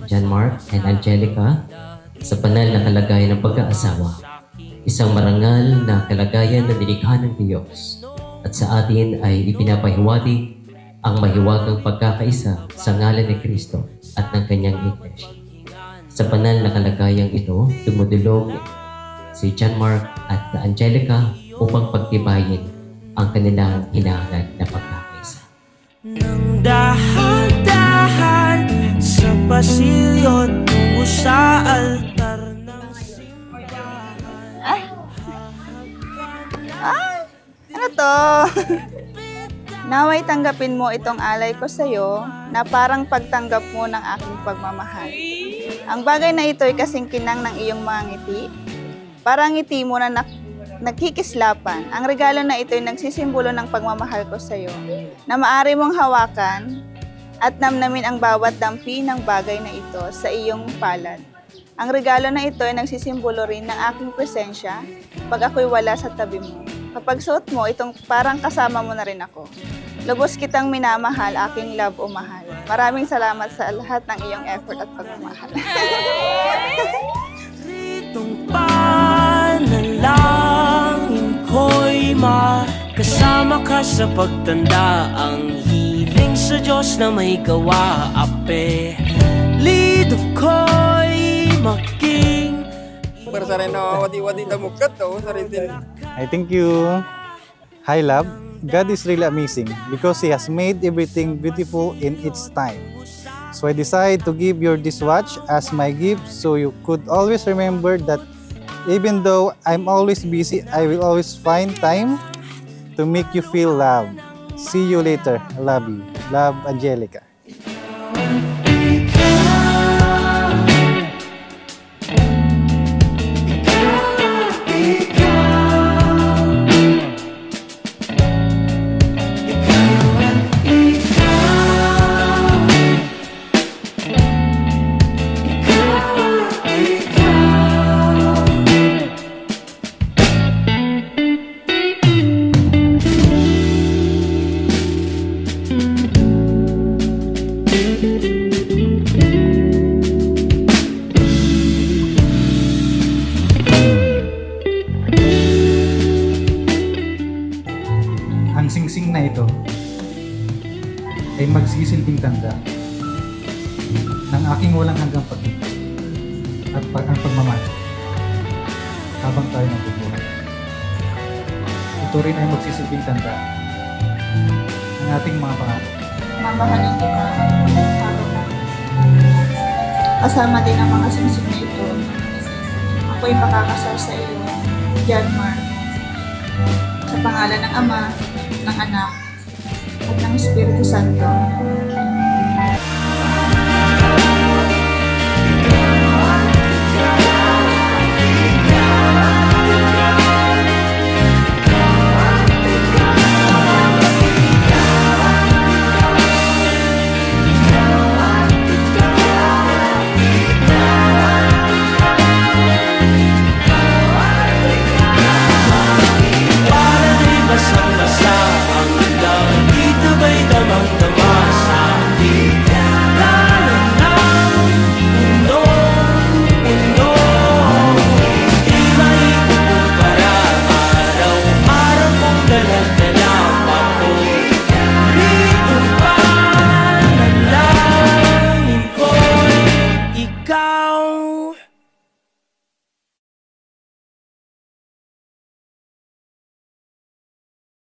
John Mark and Angelica sa banal na kalagayan ng pag-aasawa. Isang marangal na kalagayan na nilikha ng Diyos at sa atin ay ipinapahiwatig ang mahiwagang pagkakaisa sa ngalan ni Kristo at ng kanyang iglesia. Sa banal na kalagayang ito, dumudulog si John Mark at Angelica upang pagtibayin ang kanilang hinahangad na pagkakaisa. Nang dahan-dahan sa pasilyo tungo sa altar ng simbahan. Ano to? Naway tanggapin mo itong alay ko sa'yo na parang pagtanggap mo ng aking pagmamahal. Ang bagay na ito ay kasing kinang ng iyong mga ngiti. Parang ngiti mo na nagkikislapan. Ang regalo na ito ay nagsisimbolo ng pagmamahal ko sa iyo, na maaari mong hawakan at namnamin ang bawat dampi ng bagay na ito sa iyong palad. Ang regalo na ito ay nagsisimbolo rin ng aking presensya pag ako'y wala sa tabi mo. Kapag suot mo, itong parang kasama mo na rin ako. Lubos kitang minamahal, aking love o mahal. Maraming salamat sa lahat ng iyong effort at pagmamahal. Ritong panalangin ko'y makasama ka sa pagtanda. Ang hiling sa Diyos na may gawa. Apelido ko'y maging Para sa rin na wadi-wadi na mukat to, sa rin din. I thank you. Hi, love. God is really amazing because He has made everything beautiful in its time. So I decided to give you this watch as my gift so you could always remember that even though I'm always busy, I will always find time to make you feel loved. See you later. I love you. Love, Angelica. Ang singsing na ito ay magsisilbing tanda ng aking walang hanggang pag-ibig at ang pagmamahal habang tayo nabubuhay. Ito rin ay magsisilbing tanda ng ating mga pangako. Mamahalin kita hanggang kasama din ang mga singsing na ito. Ako'y pakakasal sa iyo, John Mark, sa pangalan ng Ama, ng Anak, at ng Espiritu Santo.